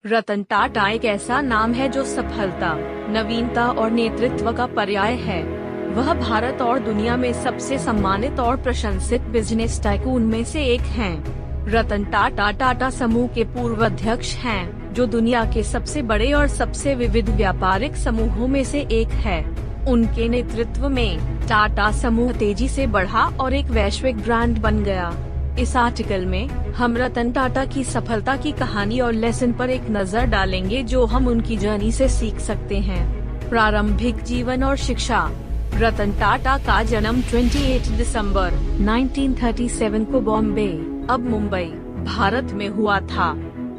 रतन टाटा एक ऐसा नाम है जो सफलता, नवीनता और नेतृत्व का पर्याय है। वह भारत और दुनिया में सबसे सम्मानित और प्रशंसित बिजनेस टाइकून में से एक हैं। रतन टाटा टाटा समूह के पूर्व अध्यक्ष हैं, जो दुनिया के सबसे बड़े और सबसे विविध व्यापारिक समूहों में से एक है। उनके नेतृत्व में टाटा समूह तेजी से बढ़ा और एक वैश्विक ब्रांड बन गया। इस आर्टिकल में हम रतन टाटा की सफलता की कहानी और लेसन पर एक नजर डालेंगे, जो हम उनकी जर्नी से सीख सकते हैं। प्रारंभिक जीवन और शिक्षा। रतन टाटा का जन्म 28 दिसंबर 1937 को बॉम्बे, अब मुंबई, भारत में हुआ था।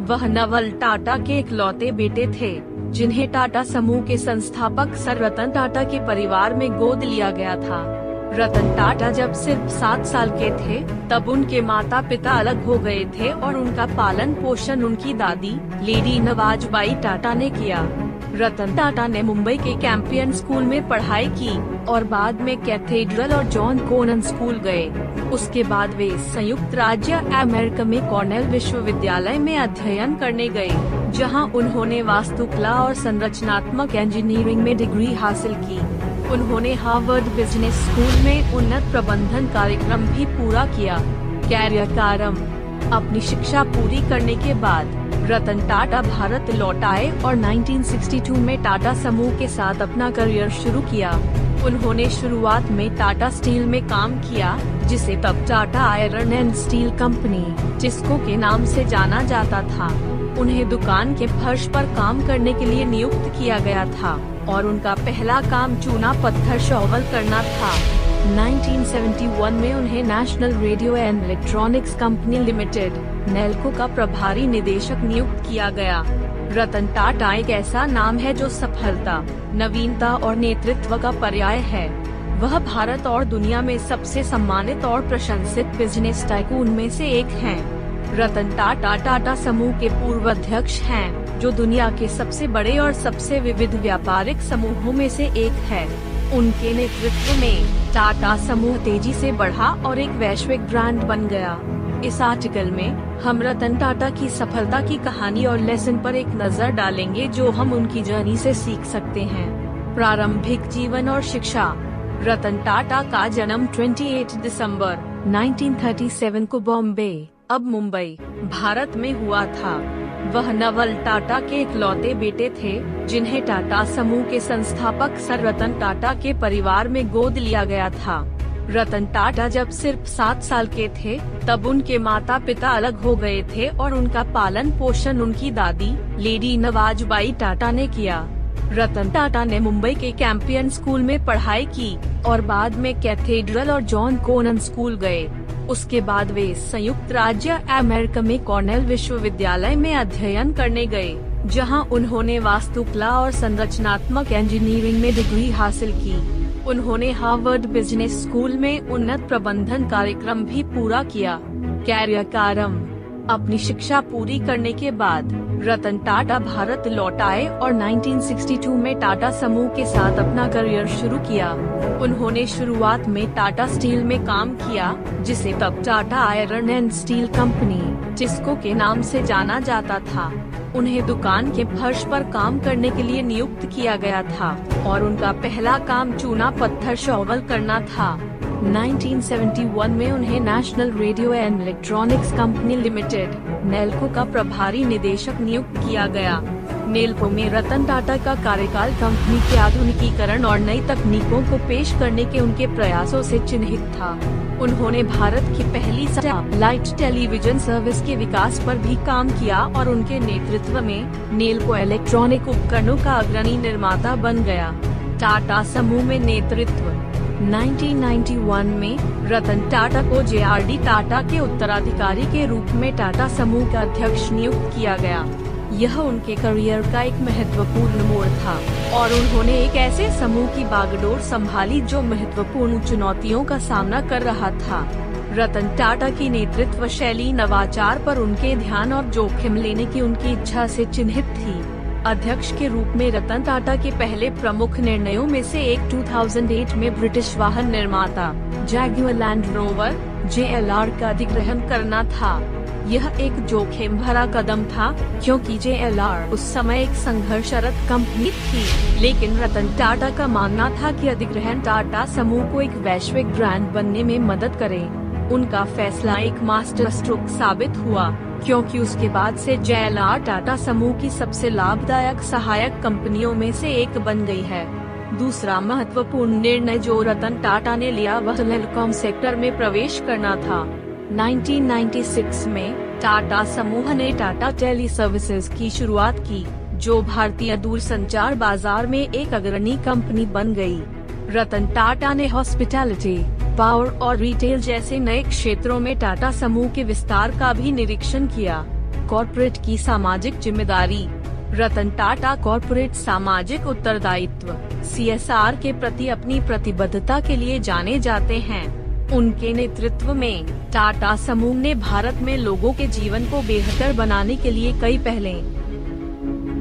वह नवल टाटा के इकलौते बेटे थे, जिन्हें टाटा समूह के संस्थापक सर रतन टाटा के परिवार में गोद लिया गया था। रतन टाटा जब सिर्फ 7 साल के थे, तब उनके माता पिता अलग हो गए थे और उनका पालन पोषण उनकी दादी लेडी नवाजबाई टाटा ने किया। रतन टाटा ने मुंबई के कैंपियन स्कूल में पढ़ाई की और बाद में कैथेड्रल और जॉन कोनन स्कूल गए। उसके बाद वे संयुक्त राज्य अमेरिका में कॉर्नेल विश्वविद्यालय में अध्ययन करने गए, जहां उन्होंने वास्तुकला और संरचनात्मक इंजीनियरिंग में डिग्री हासिल की। उन्होंने हार्वर्ड बिजनेस स्कूल में उन्नत प्रबंधन कार्यक्रम भी पूरा किया। कैरियर आरंभ। अपनी शिक्षा पूरी करने के बाद रतन टाटा भारत लौट आए और 1962 में टाटा समूह के साथ अपना करियर शुरू किया। उन्होंने शुरुआत में टाटा स्टील में काम किया, जिसे तब Tata iron and steel company TISCO के नाम से जाना जाता था। उन्हें दुकान के फर्श पर काम करने के लिए नियुक्त किया गया था और उनका पहला काम चूना पत्थर शॉवल करना था। 1971 में उन्हें national radio and electronics company limited Nelco का प्रभारी निदेशक नियुक्त किया गया। रतन टाटा एक ऐसा नाम है जो सफलता, नवीनता और नेतृत्व का पर्याय है। वह भारत और दुनिया में सबसे सम्मानित और प्रशंसित बिजनेस टाइकून में से एक हैं। रतन टाटा टाटा समूह के पूर्व अध्यक्ष हैं, जो दुनिया के सबसे बड़े और सबसे विविध व्यापारिक समूहों में से एक है। उनके नेतृत्व में टाटा समूह तेजी से बढ़ा और एक वैश्विक ब्रांड बन गया। इस आर्टिकल में हम रतन टाटा की सफलता की कहानी और लेसन पर एक नजर डालेंगे, जो हम उनकी जर्नी से सीख सकते हैं। प्रारंभिक जीवन और शिक्षा। रतन टाटा का जन्म 28 दिसंबर 1937 को बॉम्बे, अब मुंबई, भारत में हुआ था। वह नवल टाटा के इकलौते बेटे थे, जिन्हें टाटा समूह के संस्थापक सर रतन टाटा के परिवार में गोद लिया गया था। रतन टाटा जब सिर्फ 7 साल के थे, तब उनके माता पिता अलग हो गए थे और उनका पालन पोषण उनकी दादी लेडी नवाजबाई टाटा ने किया। रतन टाटा ने मुंबई के कैंपियन स्कूल में पढ़ाई की और बाद में कैथेड्रल और जॉन कोनन स्कूल गए। उसके बाद वे संयुक्त राज्य अमेरिका में कॉर्नेल विश्वविद्यालय में अध्ययन करने गए, जहां उन्होंने वास्तुकला और संरचनात्मक इंजीनियरिंग में डिग्री हासिल की। उन्होंने हार्वर्ड बिजनेस स्कूल में उन्नत प्रबंधन कार्यक्रम भी पूरा किया। कैरियर आरंभ। अपनी शिक्षा पूरी करने के बाद रतन टाटा भारत लौट आए और 1962 में टाटा समूह के साथ अपना करियर शुरू किया। उन्होंने शुरुआत में टाटा स्टील में काम किया, जिसे तब Tata iron and steel company TISCO के नाम से जाना जाता था। उन्हें दुकान के फर्श पर काम करने के लिए नियुक्त किया गया था और उनका पहला काम चूना पत्थर शॉवल करना था। 1971 में उन्हें national radio and electronics company limited Nelco का प्रभारी निदेशक नियुक्त किया गया। नेल्को में रतन टाटा का कार्यकाल कंपनी के आधुनिकीकरण और नई तकनीकों को पेश करने के उनके प्रयासों से चिन्हित था। उन्होंने भारत की पहली सैटेलाइट टेलीविजन सर्विस के विकास पर भी काम किया और उनके नेतृत्व में नेल्को इलेक्ट्रॉनिक उपकरणों का अग्रणी निर्माता बन गया। टाटा समूह में नेतृत्व। 1991 में रतन टाटा को JRD टाटा के उत्तराधिकारी के रूप में टाटा समूह का अध्यक्ष नियुक्त किया गया। यह उनके करियर का एक महत्वपूर्ण मोड़ था और उन्होंने एक ऐसे समूह की बागडोर संभाली जो महत्वपूर्ण चुनौतियों का सामना कर रहा था। रतन टाटा की नेतृत्व शैली नवाचार पर उनके ध्यान और जोखिम लेने की उनकी इच्छा से चिन्हित थी। अध्यक्ष के रूप में रतन टाटा के पहले प्रमुख निर्णयों में से एक 2008 में ब्रिटिश वाहन निर्माता जैगुआर लैंड रोवर JLR का अधिग्रहण करना था। यह एक जोखिम भरा कदम था, क्योंकि JLR उस समय एक संघर्षरत कंपनी थी, लेकिन रतन टाटा का मानना था कि अधिग्रहण टाटा समूह को एक वैश्विक ब्रांड बनने में मदद करे। उनका फैसला एक मास्टर स्ट्रोक साबित हुआ, क्योंकि उसके बाद से JLR टाटा समूह की सबसे लाभदायक सहायक कंपनियों में से एक बन गई है। दूसरा महत्वपूर्ण निर्णय जो रतन टाटा ने लिया वह टेलीकॉम सेक्टर में प्रवेश करना था। 1996 में टाटा समूह ने टाटा टेली सर्विसेज की शुरुआत की, जो भारतीय दूरसंचार बाजार में एक अग्रणी कंपनी बन गई। रतन टाटा ने हॉस्पिटैलिटी, पावर और रिटेल जैसे नए क्षेत्रों में टाटा समूह के विस्तार का भी निरीक्षण किया। कॉर्पोरेट की सामाजिक जिम्मेदारी। रतन टाटा कॉर्पोरेट सामाजिक उत्तरदायित्व (CSR) के प्रति अपनी प्रतिबद्धता के लिए जाने जाते हैं। उनके नेतृत्व में टाटा समूह ने भारत में लोगों के जीवन को बेहतर बनाने के लिए कई पहलें